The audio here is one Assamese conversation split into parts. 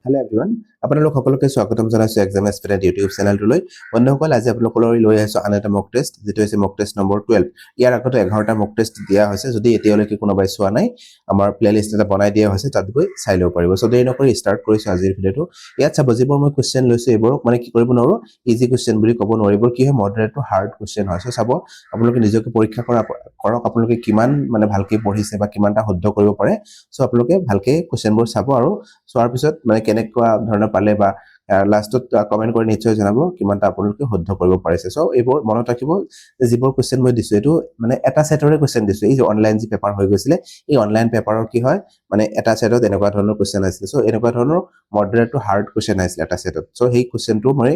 Hello everyone. আপোনালোক সকলোকে স্বাগতম জনাইছো এক্সাম এস্পিৰেন্ট ইউটিউব চেনেলটোলৈ। বন্ধুসকল আজি আপোনালোকলৈ লৈ আহিছো আন এটা মক টেষ্ট যেটো হৈছে মক টেষ্ট নম্বৰ 12। ইয়াৰ আগতে 11টা মক টেষ্ট দিয়া হৈছে যদি এতিয়ালৈকে কোনোবাই চোৱা নাই আমাৰ প্লেলিষ্ট এটা বনাই দিয়া হৈছে তাত গৈ চাই লব পাৰিব। সো দেৰি নকৰি ষ্টাৰ্ট কৰিছো আজিৰ ভিডিওটো। ইয়াত চাব যিবোৰ মই কোৱেশ্চন লৈছো এইবোৰ মানে কি কৰিব নোৱাৰো ইজি কোৱেশ্চন বুলি ক'ব নোৱাৰিব কি হয় মডাৰেট টু হাৰ্ড কোৱেশ্চন হয়। সো চাব আপোনালোকে নিজকে পৰীক্ষা কৰক আপোনালোকে কিমান মানে ভালকে পঢ়িছে বা কিমানটা শুদ্ধ কৰিব পাৰে। সো আপোনালোকে ভালকে কোৱেশ্চনবোৰ চাব আৰু সোৱাৰ পিছত মানে কেনেকুৱা ধৰণৰ পালে বা লাষ্টত কমেন্ট কৰি নিশ্চয় জনাব কিমানটা আপোনালোকে শুদ্ধ কৰিব পাৰিছে। সো এইবোৰ মনত ৰাখিব যে যিবোৰ কোৱেশ্চন মই দিছো এটো মানে এটা সেটৰে কোৱেশ্চন দিছো এই যে অনলাইন যি পেপাৰ হৈ গৈছিলে এই অনলাইন পেপাৰৰ কি হয় মানে এটা সেটত এনেকুৱা ধৰণৰ কোৱেশ্চন আছিল। সো এনেকুৱা ধৰণৰ মডাৰেট টু হাৰ্ড কোৱেশ্চন আছিল এটা সেটত। সো সেই কোৱেশ্চনটো মই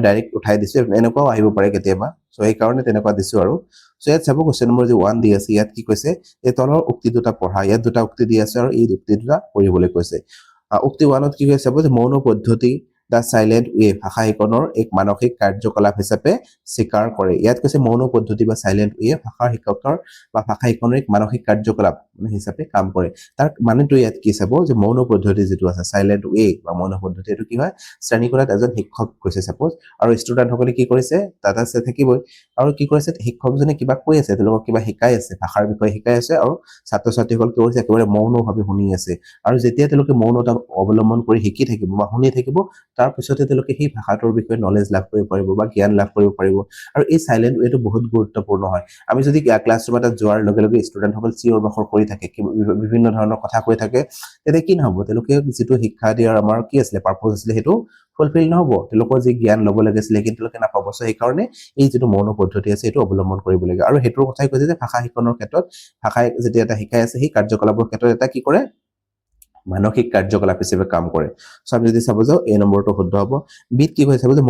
ডাইৰেক্ট উঠাই দিছো এনেকুৱাও আহিব পাৰে কেতিয়াবা। সো এই কাৰণে তেনেকুৱা দিছো আৰু সো ইয়াত চাব কোৱেশ্চন নম্বৰ যে 1 দি আছে ইয়াত কি কৈছে এই তলৰ উক্তি দুটা পঢ়া ইয়াত দুটা উক্তি দি আছে আৰু এই উক্তি দুটা পঢ়িবলৈ কৈছে। উক্তি 1ত কি কৈছে চাব যে মৌন পদ্ধতি দা সাইলেন্ট ৱে ভাষা শিকনৰ এক মানসিক কাৰ্যকলাপ হিচাপে স্বীকাৰ কৰে। ইয়াত কৈছে মৌন পদ্ধতি বা সাইলেন্ট ৱে ভাষা শিক্ষকৰ বা ভাষা শিকনৰ এক মানসিক কাৰ্যকলাপ হিচাপে কাম কৰে। তাৰ মানেটো ইয়াত কি চাব যে মৌন পদ্ধতি যেটো আছে সাইলেন্ট ৱে বা মৌন পদ্ধতি এটো কি হয় শ্ৰেণীকোঠাত এজন শিক্ষক কৈছে সাপোজ আৰু ষ্টুডেন্ট সকলে কি কৰিছে তাত আছে থাকিবই আৰু কি কৰিছে শিক্ষকজনে কিবা কৈ আছে তেওঁলোকক কিবা শিকাই আছে ভাষাৰ বিষয়ে শিকাই আছে আৰু ছাত্ৰ ছাত্ৰীসকল কি কৰিছে একেবাৰে মৌনভাৱে শুনি আছে আৰু যেতিয়া তেওঁলোকে মৌনতা অৱলম্বন কৰি শিকি থাকিব বা শুনি থাকিব তাৰ পিছতে তেওঁলোকে সেই ভাষাটোৰ বিষয়ে নলেজ লাভ কৰিব পাৰিব বা জ্ঞান লাভ কৰিব পাৰিব আৰু এই সাইলেন্ট ৱেটো বহুত গুৰুত্বপূৰ্ণ হয়। আমি যদি ক্লাছৰুমত যোৱাৰ লগে লগে ষ্টুডেন্টসকল চিঞৰ বাখৰ কৰি থাকে বিভিন্ন ধৰণৰ কথা কৈ থাকে তেতিয়া কি নহব তেওঁলোকে যেটো শিক্ষা দিয়াৰ আমাৰ কি আছিল পাৰপজ আছিল হেতু ফুলফিল নহব তেওঁলোকৰ যি জ্ঞান ল'ব লাগিছিল কিন্তু তেওঁলোকে নাপাব। সো এই কাৰণে এই যেটো মৌন পদ্ধতি আছে এটো অৱলম্বন কৰিব লাগে আৰু হেতুৰ কথাই কৈছে যে ভাষা শিকনৰ ক্ষেত্ৰত ভাষাই যেতিয়া এটা শিকাই আছে সেই কাৰ্যকলাপৰ ক্ষেত্ৰত এটা কি কৰে মানসিক কাৰ্যকলাপ হিচাপে কাম কৰে। সো আমি যদি চাব যাও এই নম্বৰটো শুদ্ধ হ'ব। বিত কি কৈছে চাব যে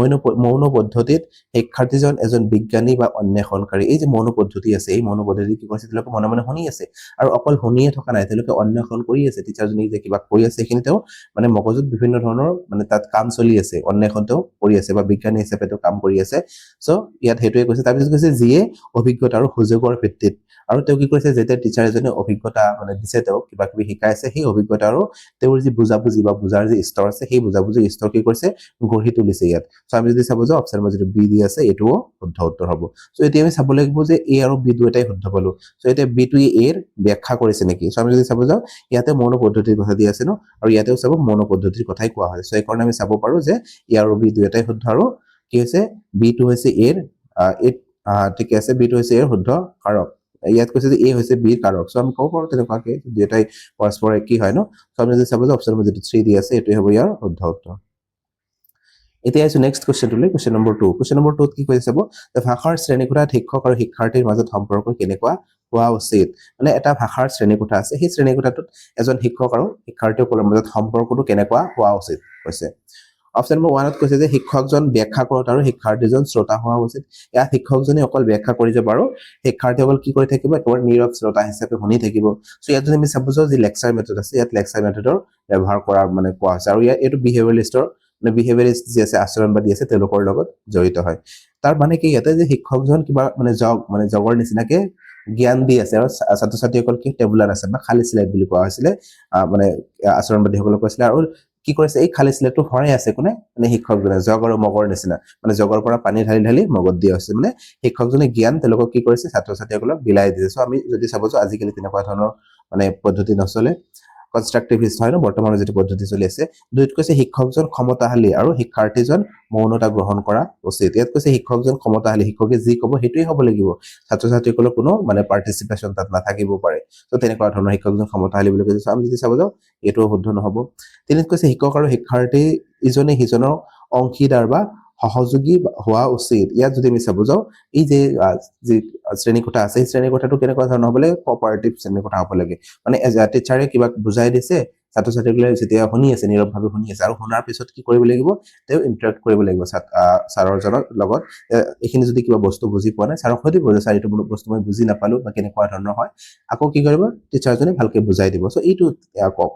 মৌন পদ্ধতিত শিক্ষাৰ্থীজন এজন বিজ্ঞানী বা অন্বেষণকাৰী এই যে মৌন পদ্ধতি আছে এই মৌন পদ্ধতি কি কৰিছে তেওঁলোকে মনে মনে শুনি আছে আৰু অকল শুনিয়ে থকা নাই তেওঁলোকে অন্বেষণ কৰি আছে টিচাৰজনে যে কিবা কৈ আছে এইখিনিতেও মানে মগজুত বিভিন্ন ধৰণৰ মানে তাত কাম চলি আছে অন্বেষণটো কৰি আছে বা বিজ্ঞানী হিচাপে কাম কৰি আছে। সো ইয়াত হেতুৱে কৈছে তাৰ পিছত কৈছে যিয়ে অভিজ্ঞতা আৰু সুযোগৰ ভিত্তিত আৰু তেওঁ কি কৈছে যেতিয়া টিচাৰ এজনে অভিজ্ঞতা মানে দিছে তেওঁ কিবা কিবি শিকাইছে সেই অভিজ্ঞতা আৰু তেওঁৰ যি বুজাবুজি বা বুজাৰ যি স্তৰ আছে সেই বুজাবুজি স্তৰ কি কৰিছে গঢ়ি তুলিছে ইয়াত। সো আমি যদি চাব যাও অপচন যেটো বি দি আছে এটোও শুদ্ধ উত্তৰ হ'ব। সো এতিয়া আমি চাব লাগিব যে এ আৰু বি দুটাই শুদ্ধ পালো। সো এতিয়া বি টো এ ৰ ব্যাখ্যা কৰিছে নেকি। সো আমি যদি চাব যাও ইয়াতে মৌন পদ্ধতিৰ কথা দি আছে ন আৰু ইয়াতেও চাব মৌন পদ্ধতিৰ কথাই কোৱা হয়। সো এই কাৰণে আমি চাব পাৰো যে এ আৰু বি দুটাই শুদ্ধ আৰু কি হৈছে বি টো হৈছে এ ৰ ঠিক আছে বি টো হৈছে এ ৰ শুদ্ধ কাৰক। ইয়াত কৈছে যে এ হৈছে বি ৰ কাৰক। সো আমি ক'ব পাৰো তেনেকুৱাকে দুটাই পৰস্পৰ কি হয় ন। সো আমি যদি চাব যাও অপচন যেটো 3 দি আছে এটোই হ'ব ইয়াৰ শুদ্ধ উত্তৰ। এতিয়া আইছো নেক্সট কোৱেশ্চনটোলৈ কোৱেশ্চন নম্বৰ 2 কোৱেশ্চন নম্বৰ 2 ত কি কৈছে চাব ভাষাৰ শ্ৰেণীকোঠাত শিক্ষক আৰু শিক্ষাৰ্থীৰ মাজত সম্পৰ্ক কেনেকুৱা হোৱা উচিত। মানে এটা ভাষাৰ শ্ৰেণীকোঠা আছে সেই শ্ৰেণীকোঠাটোত এজন শিক্ষক আৰু শিক্ষাৰ্থীসকলৰ মাজত সম্পৰ্কটো কেনেকুৱা হোৱা উচিত কৈছে। অপচন নম্বৰ 1 ত কৈছে যে শিক্ষকজন ব্যাখ্যা কৰক আৰু শিক্ষাৰ্থীজন শ্ৰোতা হোৱা উচিত। ইয়াত শিক্ষকজনে অকল ব্যাখ্যা কৰি যাব আৰু শিক্ষাৰ্থীসকল কি কৰি থাকিব একেবাৰে নীৰৱ শ্ৰোতা হিচাপে শুনি থাকিব। সো ইয়াত যদি আমি চাব যাও যে লেকচাৰ মেথড আছে ইয়াত লেকচাৰ মেথডৰ ব্যৱহাৰ কৰাৰ মানে কোৱা হৈছে আৰু ইয়াত এটো বিহেভিয়ৰালিষ্টৰ মানে বিহেভিয়ৰিষ্ট যি আছে আচৰণবাদী আছে তেওঁলোকৰ লগত জড়িত হয়। তাৰ মানে কি ইয়াতে যে শিক্ষকজন কিবা মানে জগৰ নিচিনাকে জ্ঞান দি আছে আৰু ছাত্ৰ ছাত্ৰীসকল কি টেবুলাৰ আছে বা খালী স্লাইড বুলি কোৱা হৈছিলে মানে আচৰণবাদীসকলক কৈছিলে আৰু কি কৰিছে এই খালী স্লাইডটো ভৰাই আছে কোনে মানে শিক্ষকজনে জগ আৰু মগৰ নিচিনা মানে জগৰ পৰা পানী ঢালি ঢালি মগত দিয়া হৈছে মানে শিক্ষকজনে জ্ঞান তেওঁলোকক কি কৰিছে ছাত্ৰ ছাত্ৰীসকলক বিলাই দিছে। সো আমি যদি চাব যাও আজিকালি তেনেকুৱা ধৰণৰ মানে পদ্ধতি নচলে কনষ্ট্ৰাকটিভিষ্ট হয় ন বৰ্তমানৰ যেটো পদ্ধতি চলি আছে। দুইত কৈছে শিক্ষকজন ক্ষমতাশালী আৰু শিক্ষাৰ্থীজন মৌনতা গ্ৰহণ কৰা উচিত। ইয়াত কৈছে শিক্ষকজন ক্ষমতাশালী শিক্ষকে যি ক'ব সেইটোৱে হ'ব লাগিব ছাত্ৰ ছাত্ৰীসকলৰ কোনো মানে পাৰ্টিসিপেশন তাত নাথাকিব পাৰে। সো তেনেকুৱা ধৰণৰ শিক্ষকজন ক্ষমতাশালী বুলি কৈছে। আমি যদি চাব যাও এটোও শুদ্ধ নহব। তিনিত কৈছে শিক্ষক আৰু শিক্ষাৰ্থী ইজনে সিজনৰ অংশীদাৰ বা সহযোগী হোৱা উচিত। ইয়াত যদি আমি চাব যাও এই যে শ্ৰেণীকোঠা আছে এই শ্ৰেণীকোঠাটো কেনেকুৱা ধৰণৰ হ'ব লাগে কোঅপাৰেটিভ শ্ৰেণীকোঠা হ'ব লাগে। মানে টিচাৰে কিবা বুজাই দিছে ছাত্ৰ ছাত্ৰীসকলে যেতিয়া শুনি আছে নীৰৱভাৱে শুনি আছে আৰু শুনাৰ পিছত কি কৰিব লাগিব তেওঁ ইন্টাৰেক্ট কৰিব লাগিব ছাৰজনৰ লগত। এইখিনি যদি কিবা বস্তু বুজি পোৱা নাই ছাৰক সুধিব যে ছাৰ এইটো বস্তু মই বুজি নাপালো বা কেনেকুৱা ধৰণৰ হয় আকৌ কি কৰিব টিচাৰজনে ভালকে বুজাই দিব। সো এইটো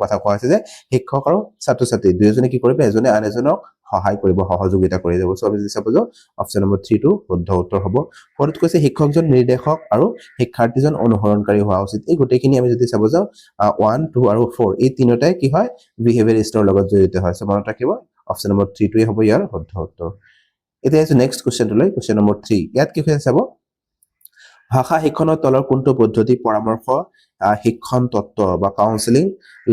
কথা কোৱা হৈছে যে শিক্ষক আৰু ছাত্ৰ ছাত্ৰী দুয়োজনে কি কৰিব এজনে আন এজনক সহায় কৰিব সহযোগিতা কৰি যাব সো আমি যদি চাব যাও অপচন নম্বৰ 3 টো শুদ্ধ উত্তৰ হ'ব ফৰত কৈছে শিক্ষকজন নিৰ্দেশক আৰু শিক্ষাৰ্থীজন অনুসৰণকাৰী হোৱা উচিত এই গোটেইখিনি আমি যদি চাব যাও 1 2 আৰু 4 এই তিনিটাই কি হয় বিহেভিয়াৰিষ্টৰ লগত জড়িত হয় সো মনত ৰাখিব অপচন নম্বৰ 3 টোই হ'ব ইয়াৰ শুদ্ধ উত্তৰ এতিয়া আছে নেক্সট কোৱেশ্চনটো লৈ কোৱেশ্চন নম্বৰ 3 ইয়াত কি হৈছে চাব ভাষা শিক্ষণৰ তলৰ কোনটো পদ্ধতি পৰামৰ্শ শিক্ষণ তত্ত্ব বা কাউন্সেলিং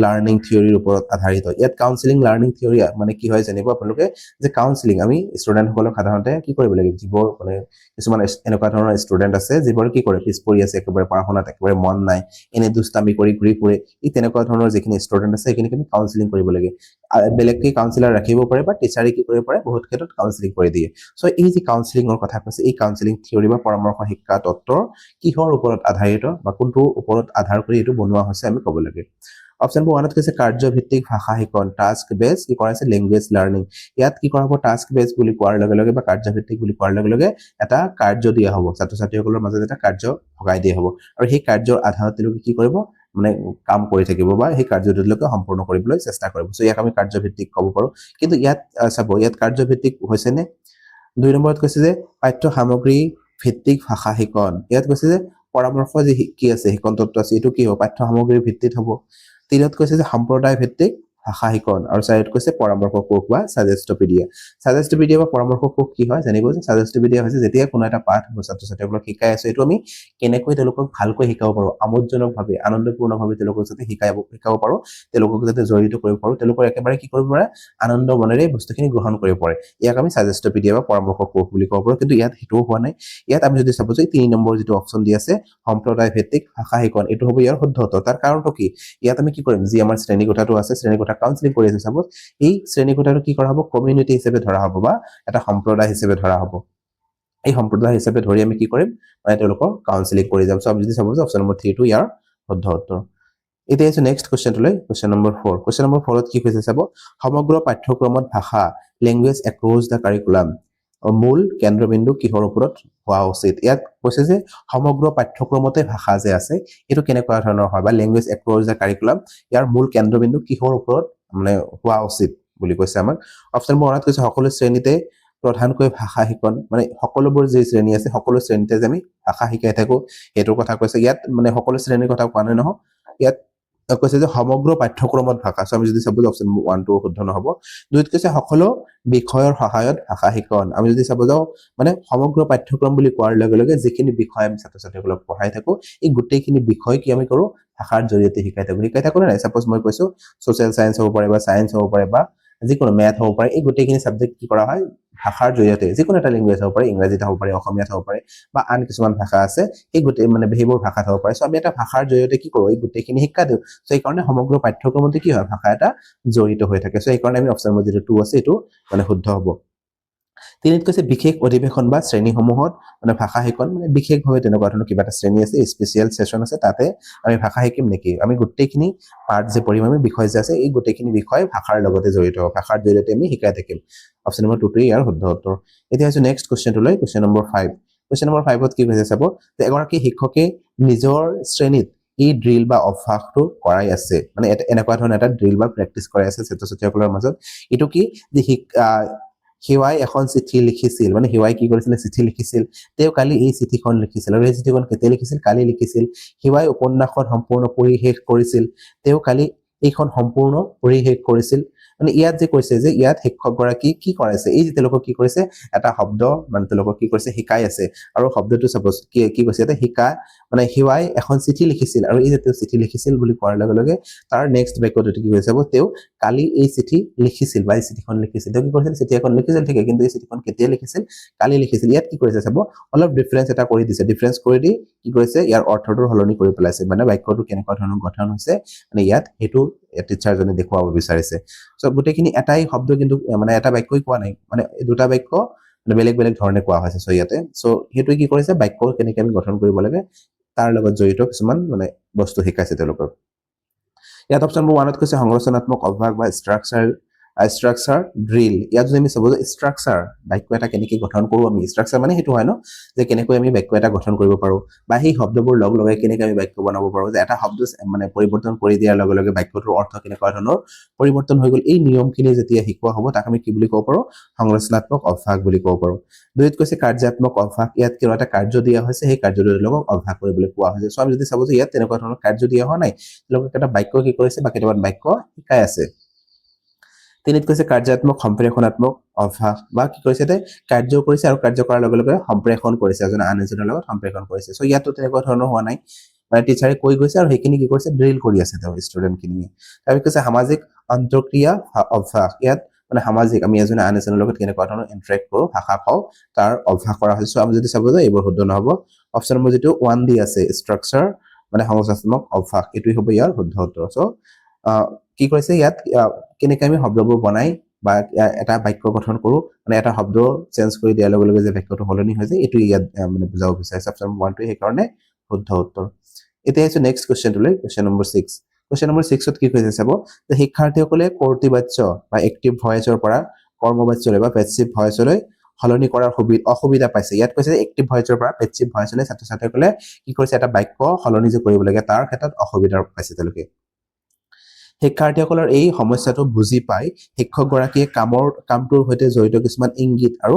লাৰ্নিং থিওৰিৰ ওপৰত আধাৰিত ইয়াত কাউন্সেলিং লাৰ্নিং থিওৰি মানে কি হয় জানিব আপোনালোকে যে কাউন্সেলিং আমি ষ্টুডেন্ট সকলক সাধাৰণতে কি কৰিব লাগে যিবোৰ মানে কিছুমান এনেকুৱা ধৰণৰ ষ্টুডেন্ট আছে যিবোৰ কি কৰে পিছ পৰি আছে একেবাৰে পঢ়াশুনাত একেবাৰে মন নাই এনে দুষ্টামি কৰি ঘূৰি ফুৰে এই তেনেকুৱা ধৰণৰ যিখিনি ষ্টুডেন্ট আছে সেইখিনি আমি কাউন্সেলিং কৰিব লাগে বেলেগকৈ কাউন্সিলাৰ ৰাখিব পাৰে বা টিচাৰে কি কৰিব পাৰে বহুত ক্ষেত্ৰত কাউন্সেলিং কৰি দিয়ে সো এই যে কাউন্সেলিংৰ কথা কৈছে এই কাউন্সেলিং থিওৰি বা পৰামৰ্শ শিক্ষা তত্ত্বৰ কিহৰ ওপৰত আধাৰিত বা কোনটো ওপৰত আধাৰ কৰি এটো বনোৱা হৈছে আমি ক'ব লাগে অপচন নম্বৰ 1 ত কৈছে কাৰ্যভিত্তিক ভাষা শিক্ষণ টাস্ক বেস কি কৰাইছে ল্যাঙ্গুৱেজ লাৰ্নিং ইয়াত কি কৰা হ'ব টাস্ক বেস বুলি কোৱাৰ লগে লগে বা কাৰ্যভিত্তিক বুলি কোৱাৰ লগে লগে এটা কাৰ্য দিয়া হ'ব ছাত্ৰ ছাত্ৰীসকলৰ মাজত এটা কাৰ্য ভগাই দিয়া হ'ব আৰু সেই কাৰ্যৰ আধাৰত তেওঁলোকে কি কৰিব মানে কাম কৰি থাকিব বা সেই কাৰ্যটোলৈকে সম্পূৰ্ণ কৰিবলৈ চেষ্টা কৰিব সো ইয়াক আমি কাৰ্যভিত্তিক ক'ব পাৰো কিন্তু ইয়াত চাব ইয়াত কাৰ্যভিত্তিক হৈছে নে 2 নম্বৰত কৈছে যে পাঠ্য সামগ্ৰী ভিত্তিক ভাষা শিক্ষণ ইয়াত কৈছে যে পৰামৰ্শ যে কি আছে শিক্ষণ তত্ত্ব আছে এটো কি হ'ব পাঠ্য সামগ্ৰীৰ ভিত্তিত হ'ব 3ত কৈছে যে সম্প্ৰদায় ভিত্তিক ভাষা শিক্ষণ আৰু 4ত কৈছে পৰামৰ্শ কোষ বা সাজেষ্টপিডিয়া বা পৰামৰ্শ কোষ কি হয় জানিব যে সাজেষ্টপিডিয়া হৈছে যেতিয়া কোনো এটা পাঠ ছাত্ৰ ছাত্ৰীসকলক শিকাই আছে এটো আমি কেনেকৈ তেওঁলোকক ভালকৈ শিকাব পাৰো আমোদজনকভাৱে আনন্দপূৰ্ণভাৱে তেওঁলোকক যাতে শিকাব পাৰো তেওঁলোকক যাতে জড়িত কৰিব পাৰো তেওঁলোকৰ একেবাৰে কি কৰিব পাৰে আনন্দ মনেৰে বস্তুখিনি গ্ৰহণ কৰিব পাৰে ইয়াক আমি সাজেষ্টপিডিয়া বা পৰামৰ্শ কোষ বুলি ক'ব পাৰো কিন্তু ইয়াত হেতু হোৱা নাই ইয়াত আমি যদি চাব যে 3 নম্বৰ যেটো অপচন দি আছে সম্প্ৰদায় ভিত্তিক ভাষা শিক্ষণ এটো হ'ব ইয়াৰ শুদ্ধ উত্তৰ তাৰ কাৰণটো কি ইয়াত আমি কি কৰিম যে আমাৰ শ্ৰেণী কোঠাটো আছে শ্ৰেণী কোঠা কাউন্সেলিং কৰি আছে সাপোজ এই শ্ৰেণী কোঠাটো কি কৰা হ'ব কমিউনিটি হিচাপে ধৰা হ'ব বা এটা সম্প্ৰদায় হিচাপে ধৰা হ'ব এই সম্প্ৰদায় হিচাপে ধৰি আমি কি কৰিম মানে তেওঁলোকক কাউন্সেলিং কৰি যাম সো আমি যদি চাব যে অপচন নম্বৰ 3 টো ইয়াৰ শুদ্ধ উত্তৰ এতিয়া আছে নেক্সট কোৱেশ্চনটো লৈ কোৱেশ্চন নম্বৰ 4 কোৱেশ্চন নম্বৰ 4 ত কি হৈছে চাব সমগ্ৰ পাঠ্যক্ৰমত ভাষা ল্যাঙ্গুৱেজ এক্ৰছ দা কাৰিকুলাম মূল কেন্দ্ৰবিন্দু কিহৰ ওপৰত হোৱা উচিত ইয়াত কৈছে যে সমগ্ৰ পাঠ্যক্ৰমতে ভাষা যে আছে এটো কেনেকুৱা ধৰণৰ হয় বা ল্যাঙ্গুৱেজ এক্ৰছ দা কাৰিকুলাম ইয়াৰ মূল কেন্দ্ৰবিন্দু কিহৰ ওপৰত মানে হোৱা উচিত বুলি কৈছে আমাক অপচন নম্বৰ 1 ত কৈছে সকলো শ্ৰেণীতে প্ৰধানকৈ ভাষা শিক্ষণ মানে সকলোবোৰ যে শ্ৰেণী আছে সকলো শ্ৰেণীতে যে আমি ভাষা শিকাই থাকো এটোৰ কথা কৈছে ইয়াত মানে সকলো শ্ৰেণীৰ কথা কোৱা নাই নহয় ইয়াত কৈছে যে সমগ্ৰ পাঠ্যক্ৰমত ভাষা সো আমি যদি চাব অপচন 1 টো শুদ্ধ নহব 2ত কৈছে সকলো বিষয়ৰ সহায়ত ভাষা শিক্ষণ আমি যদি চাব যাও মানে সমগ্ৰ পাঠ্যক্ৰম বুলি কোৱাৰ লগে লগে যিখিনি বিষয় আমি ছাত্ৰ ছাত্ৰীসকলক পঢ়াই থাকো এই গোটেইখিনি বিষয় কি আমি কৰো ভাষাৰ জৰিয়তে শিকাই থাকো না সাপোজ মই কৈছো সোশ্যাল সায়েন্স হ'ব পাৰে বা সায়েন্স হ'ব পাৰে বা যিকোনো ম্যাথ হ'ব পাৰে এই গোটেইখিনি সাবজেক্ট কি কৰা হয় ভাষাৰ জৰিয়তে যিকোনো এটা ল্যাঙ্গুৱেজ হ'ব পাৰে ইংৰাজীত হ'ব পাৰে অসমীয়াত হ'ব পাৰে বা আন কিছুমান ভাষা আছে এই গোটেই মানে বেহিবোৰ ভাষাত হ'ব পাৰে সো আমি এটা ভাষাৰ জৰিয়তে কি কৰো এই গোটেইখিনি শিক্ষা দিও সো এই কাৰণে সমগ্ৰ পাঠ্যক্ৰমতে কি হয় ভাষা এটা জড়িত হৈ থাকে সো এই কাৰণে আমি অপচন নম্বৰ 2 আছে এটো মানে শুদ্ধ হ'ব 3ত কৈছে বিশেষ অধিৱেশন বা শ্ৰেণীসমূহত মানে ভাষা শিক্ষণ মানে বিশেষভাৱে তেনেকুৱা ধৰণৰ কিবা এটা শ্ৰেণী আছে স্পেশাল সেশন আছে তাতে আমি ভাষা শিকিম নেকি আমি গোটেইখিনি পাৰ্ট যে পঢ়িম আমি বিষয় যে আছে এই গোটেইখিনি বিষয় ভাষাৰ লগতে জড়িত ভাষাৰ জৰিয়তে আমি শিকাই থাকিম অপচন নম্বৰ 2 টো ইয়াৰ শুদ্ধ উত্তৰ এতিয়া আছে নেক্সট কোৱেশ্চনটো লৈ কোৱেশ্চন নম্বৰ 5 কোৱেশ্চন নম্বৰ 5 ত কি হৈছে চাব যে এগৰাকী শিক্ষকে নিজৰ শ্ৰেণীত এই ড্ৰিল বা অভ্যাসটো কৰাই আছে মানে এনেকুৱা ধৰণৰ এটা ড্ৰিল বা প্ৰেক্টিস কৰাই আছে ছাত্ৰ ছাত্ৰীসকলৰ মাজত এটো কি যে হিৱাই এখন চিঠি লিখিছিল মানে হিৱাই কি কৰিছিল চিঠি লিখিছিল তেও কালি এই চিঠিখন লিখিছিল আৰু এই চিঠিখন কেতিয়া লিখিছিল কালি লিখিছিল হিৱাই উপন্যাসখন সম্পূৰ্ণ পঢ়ি শেষ কৰিছিল তেও কালি এইখন সম্পূৰ্ণ পঢ়ি শেষ কৰিছিল মানে ইয়াত যে কৈছে যে ইয়াত শিক্ষক গৰাকী কি কৰাইছে এই যে তেওঁলোকক কি কৰিছে এটা শব্দ মানে তেওঁলোকক কি কৰিছে শিকাই আছে আৰু শব্দটো সাপোজ কি কৈছে এটা শিকা মানে হিৱাই এখন চিঠি লিখিছিল আৰু এই যে তেওঁ চিঠি লিখিছিল বুলি কোৱাৰ লগে লগে তাৰ নেক্সট বাক্যটো কি কৈছে তেওঁ কালি এই চিঠি লিখিছিল বা এই চিঠিখন লিখিছিল তেওঁ কি কৰিছিল চিঠি এখন লিখিছিল ঠিক কিন্তু এই চিঠিখন কেতিয়া লিখিছিল কালি লিখিছিল ইয়াত কি কৰিছে চাব অলপ ডিফাৰেন্স এটা কৰি দিছে ডিফাৰেন্স কৰি দি কি কৰিছে ইয়াৰ অৰ্থটো হলনি কৰি পেলাইছে মানে বাক্যটো কেনেকুৱা ধৰণৰ গঠন হৈছে মানে ইয়াত হেতু টিচাৰজনে দেখুৱাব বিচাৰিছে সো গোটেইখিনি এটাই শব্দ কিন্তু মানে এটা বাক্যই কোৱা নাই মানে দুটা বাক্য মানে বেলেগ বেলেগ ধৰণে কোৱা হৈছে সো ইয়াতে সো হেতু কি কৰিছে বাক্য কেনেকৈ আমি গঠন কৰিব লাগে তাৰ লগত জড়িত কিছুমান মানে বস্তু শিকাইছে তেওঁলোকক ইয়াত অপচন নম্বৰ 1 ত কৈছে সংৰচনাত্মক অভ্যাস বা ষ্ট্ৰাকচাৰ ষ্ট্ৰাকচাৰ ড্ৰিল ইয়াত যদি আমি চাব যে ষ্ট্ৰাকচাৰ বাক্য এটা কেনেকৈ গঠন কৰোঁ আমি ষ্ট্ৰাকচাৰ মানে সেইটো হয় ন যে কেনেকৈ আমি বাক্য এটা গঠন কৰিব পাৰোঁ বা সেই শব্দবোৰ লগ লগাই কেনেকৈ আমি বাক্য বনাব পাৰোঁ যে এটা শব্দ মানে পৰিৱৰ্তন কৰি দিয়াৰ লগে লগে বাক্যটোৰ অৰ্থ কেনেকুৱা ধৰণৰ পৰিৱৰ্তন হৈ গ'ল এই নিয়মখিনি যেতিয়া শিকোৱা হ'ব তাক আমি কি বুলি ক'ব পাৰোঁ সংৰচনাত্মক অভ্যাস বুলি ক'ব পাৰোঁ দুইত কৈছে কাৰ্যাত্মক অভ্যাস ইয়াত কিবা এটা কাৰ্য দিয়া হৈছে সেই কাৰ্যটোৰ লগত অভ্যাস কৰিবলৈ কোৱা হৈছে চ' আমি যদি চাব যে ইয়াত তেনেকুৱা ধৰণৰ কাৰ্য দিয়া হোৱা নাই তেওঁলোকে এটা বাক্য কি কৰিছে বা কেইটামান বাক্য শিকাই আছে তিনিত কৈছে কাৰ্যাত্মক সম্প্ৰেষণাত্মক অভ্যাস বা কি কৰিছে যে কাৰ্য কৰিছে আৰু কাৰ্য কৰাৰ লগে লগে সম্প্ৰেষণ কৰিছে এজনে আন এজনৰ লগত সম্প্ৰেষণ কৰিছে চ' ইয়াতো তেনেকুৱা ধৰণৰ হোৱা নাই মানে টিচাৰে কৈ গৈছে আৰু সেইখিনি কি কৰিছে ড্ৰিল কৰি আছে তেওঁ ষ্টুডেণ্টখিনিয়ে তাৰপিছত কৈছে সামাজিক অন্তঃক্ৰিয়া অভ্যাস ইয়াত মানে সামাজিক আমি এজনে আন এজনৰ লগত কেনেকুৱা ধৰণৰ ইণ্টাৰেক্ট কৰোঁ ভাষা কওঁ তাৰ অভ্যাস কৰা হৈছে চ' আমি যদি চাব যে এইবোৰ শুদ্ধ নহ'ব অপশ্যন নম্বৰ যিটো 1 দি আছে ষ্ট্ৰাকচাৰ মানে সংৰচনাত্মক অভ্যাস এইটোৱে হ'ব ইয়াৰ শুদ্ধ উত্তৰ চ' কি কৰিছে ইয়াত কেনেকৈ আমি শব্দবোৰ বনাই বা এটা বাক্য গঠন কৰোঁ মানে এটা শব্দ চেঞ্জ কৰি দিয়াৰ লগে লগে যে বাক্যটো সলনি হৈ যায় এইটো ইয়াত মানে বুজাব বিচাৰিছে অপশ্যন নম্বৰ 1টোৱে সেইকাৰণে শুদ্ধ উত্তৰ এতিয়া আহিছোঁ নেক্সট কুৱেশ্যনটোলৈ কুৱেশ্যন নম্বৰ 6 কুৱেশ্যন নম্বৰ 6ত কি কৈছে চাব যে শিক্ষাৰ্থীসকলে কৰ্তৃবাচ্য বা এক্টিভ ভয়েছৰ পৰা কৰ্মবাচ্যলৈ বা পেছিভ ভয়েছলৈ সলনি কৰাৰ অসুবিধা পাইছে ইয়াত কৈছে এক্টিভ ভয়েছৰ পৰা পেছিভ ভয়েছলৈ ছাত্ৰ ছাত্ৰীসকলে কি কৰিছে এটা বাক্য সলনি যে কৰিব লাগে তাৰ ক্ষেত্ৰত অসুবিধা পাইছে তেওঁলোকে শিক্ষাৰ্থীসকলৰ এই সমস্যাটো বুজি পাই শিক্ষকগৰাকীয়ে কামটোৰ সৈতে জড়িত কিছুমান ইংগিত আৰু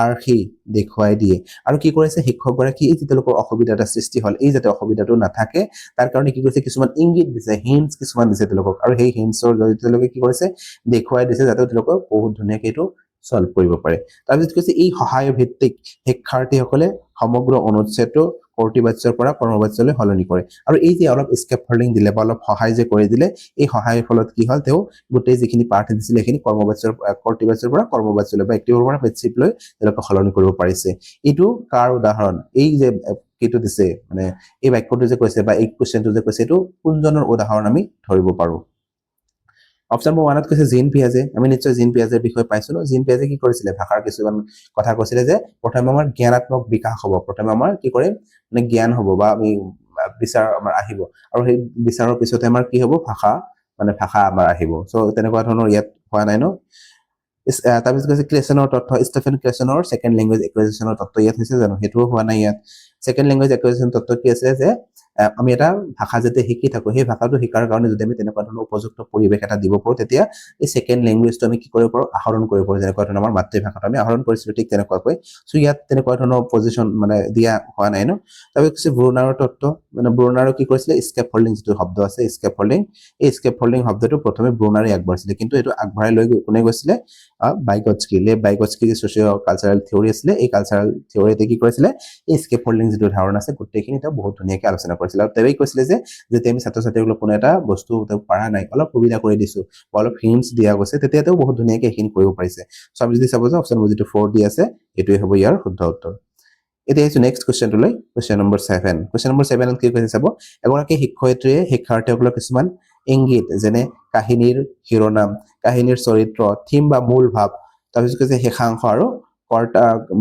আৰ্হি দেখুৱাই দিয়ে আৰু কি কৰিছে শিক্ষকগৰাকী এই তেওঁলোকৰ অসুবিধা এটা সৃষ্টি হ'ল এই যাতে অসুবিধাটো নাথাকে তাৰ কাৰণে কি কৰিছে কিছুমান ইংগিত দিছে হিণ্টছ কিছুমান দিছে তেওঁলোকক আৰু সেই হিণ্টছৰ জৰিয়তে তেওঁলোকে কি কৰিছে দেখুৱাই দিছে যাতে তেওঁলোকক বহুত ধুনীয়াকৈ এইটো সলভ কৰিব পাৰে তাৰপিছত কৈছে এই সহায় ভিত্তিক শিক্ষাৰ্থীসকলে সমগ্ৰ অনুচ্ছেদটো কৰ্তৃবাচ্যৰ পৰা কৰ্মবাচ্যলৈ সলনি কৰে আৰু এই যে অলপ স্কেপ ফল্ডিং দিলে বা অলপ সহায় যে কৰি দিলে এই সহায়ৰ ফলত কি হ'ল তেওঁ গোটেই যিখিনি পাঠ দিছিলে সেইখিনি কৰ্তৃবাচ্যৰ পৰা কৰ্মবাচ্যলৈ বা এক্টিভৰ পৰা পেছিভলৈ তেওঁলোকে সলনি কৰিব পাৰিছে এইটো কাৰ উদাহৰণ এই যে কিটো দিছে মানে এই বাক্যটো যে কৈছে বা এই কুৱেশ্যনটো যে কৈছে এইটো কোনজনৰ উদাহৰণ আমি ধৰিব পাৰোঁ অপশ্যন নম্বৰ 1ত কৈছে জিন পিয়াজে আমি নিশ্চয় জিন পিয়াজেৰ বিষয়ে পাইছো ন জিন পিয়াজে কি কৰিছিলে ভাষাৰ কিছুমান কথা কৈছিলে যে প্ৰথমে আমাৰ জ্ঞানাত্মক বিকাশ হ'ব প্ৰথমে আমাৰ কি কৰে মানে জ্ঞান হ'ব বা আমি বিচাৰ আমাৰ আহিব আৰু সেই বিচাৰৰ পিছতে আমাৰ কি হ'ব ভাষা আমাৰ আহিব চ' তেনেকুৱা ধৰণৰ ইয়াত হোৱা নাই ন তাৰপিছত কৈছে ক্লেচনৰ তত্ত্ব ষ্টেফেন ক্লেচনৰ ছেকেণ্ড লেংগুৱেজ একুইজিশ্যনৰ তত্ত্ব ইয়াত হৈছে জানো সেইটোও হোৱা নাই ইয়াত ছেকেণ্ড লেংগুৱেজ একুইজিশ্যন তত্ত্ব কি আছে যে আমি এটা ভাষা যেতিয়া শিকি থাকোঁ সেই ভাষাটো শিকাৰ কাৰণে যদি আমি তেনেকুৱা ধৰণৰ উপযুক্ত পৰিৱেশ এটা দিব পাৰোঁ তেতিয়া এই ছেকেণ্ড লেংগুৱেজটো আমি কি কৰিব পাৰোঁ আহৰণ কৰিব পাৰোঁ যেনেকুৱা ধৰণৰ আমাৰ মাতৃভাষাটো আমি আহৰণ কৰিছিলোঁ ঠিক তেনেকুৱাকৈ চ' ইয়াত তেনেকুৱা ধৰণৰ পজিশ্যন মানে দিয়া হোৱা নাই ন তাৰপিছত কৈছে ব্ৰুনাৰৰ তত্ত্ব মানে ব্ৰুনাৰো কি কৰিছিলে স্কেপ ফল্ডিং যিটো শব্দ আছে স্কেপ ফল্ডিং এই স্কেপ ফল্ডিং শব্দটো প্ৰথমে ব্ৰুনাৰে আগবঢ়াইছিলে কিন্তু এইটো আগবঢ়াই লৈ কোনে গৈছিলে বাইগটস্কি বাইগটস্কি যি ছ'চিঅ' কালচাৰেল থিয়ৰী আছিলে এই কালচাৰেল থিয়ৰীতে কি কৰিছিলে এই স্কেপ ফল্ডিং যিটো ধাৰণা আছে গোটেইখিনি তেওঁ বহুত ধুনীয়াকৈ আলোচনা কৰিছিলে আৰু তেওঁই কৈছিলে যে যেতিয়া আমি ছাত্ৰ ছাত্ৰীসকলক কোনো এটা বস্তু তেওঁ পৰা নাই অলপ সুবিধা কৰি দিছোঁ বা অলপ হিণ্টছ দিয়া গৈছে তেতিয়া তেওঁ বহুত ধুনীয়াকৈ এইখিনি কৰিব পাৰিছে চ' আমি যদি চাব যাওঁ অপশ্যন নম্বৰ যিটো 4 দি আছে এইটোৱে হ'ব ইয়াৰ শুদ্ধ উত্তৰ এতিয়া আহিছোঁ নেক্সট কুৱেশ্যনটোলৈ কুৱেশ্যন নম্বৰ 7 কুৱেশ্যন নম্বৰ 7ত কি কৈছে চাব এগৰাকী শিক্ষয়িত্ৰীয়ে শিক্ষাৰ্থীসকলক কিছুমান ইংগিত যেনে কাহিনীৰ শিৰোনাম কাহিনীৰ চৰিত্ৰ থিম বা মূল ভাৱ তাৰপিছত কৈছে শেষাংশ আৰু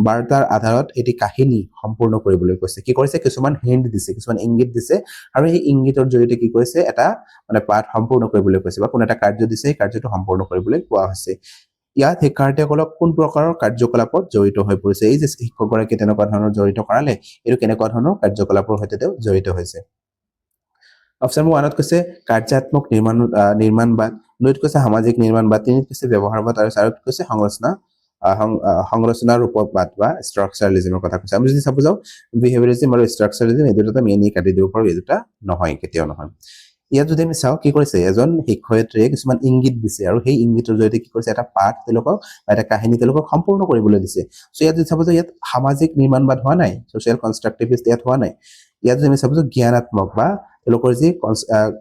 বাৰ্তাৰ আধাৰত এটি কাহিনী সম্পূৰ্ণ কৰিবলৈ কৈছে কি কৰিছে কিছুমান হিণ্ট দিছে কিছুমান ইংগিত দিছে আৰু এই ইংগিতৰ জৰিয়তে কি কৰিছে এটা মানে পাঠ সম্পূৰ্ণ কৰিবলৈ কৈছে বা কোনো এটা কাৰ্য দিছে সেই কাৰ্যটো সম্পূৰ্ণ কৰিবলৈ কোৱা হৈছে ইয়াত শিক্ষাৰ্থীসকলক কোন প্ৰকাৰৰ কাৰ্যকলাপত জড়িত হৈ পৰিছে এই যে শিক্ষকগৰাকীয়ে তেনেকুৱা ধৰণৰ জড়িত কৰালে এইটো কেনেকুৱা ধৰণৰ কাৰ্যকলাপৰ সৈতে তেওঁ জড়িত হৈছে অপশ্যন নম্বৰ 1ত কৈছে কাৰ্যাত্মক নিৰ্মাণবাদ 2ত কৈছে সামাজিক নিৰ্মাণবাদ 3ত কৈছে ব্যৱহাৰবাদ আৰু 4ত কৈছে সংৰচনাৰ ৰূপবাদ বা ষ্ট্ৰাকচাৰেলিজমৰ কথা কৈছে আমি যদি চাব যাওঁ বিহেভিয়াৰিজম আৰু ষ্ট্ৰাকচাৰেলিজম এই দুটা মেইনলি কাটি দিব পাৰোঁ এই দুটা নহয় কেতিয়াও নহয় ইয়াত যদি আমি চাওঁ কি কৰিছে এজন শিক্ষয়িত্ৰীয়ে কিছুমান ইংগিত দিছে আৰু সেই ইংগিতৰ জৰিয়তে কি কৰিছে এটা পাঠ তেওঁলোকক বা এটা কাহিনী তেওঁলোকক সম্পূৰ্ণ কৰিবলৈ দিছে চ' ইয়াত যদি চাব যাওঁ ইয়াত সামাজিক নিৰ্মাণবাদ হোৱা নাই ছ'চিয়েল কনষ্ট্ৰাকটিভিষ্ট ইয়াত হোৱা নাই ইয়াত যদি আমি চাব যাওঁ জ্ঞানাত্মক বা তেওঁলোকৰ যি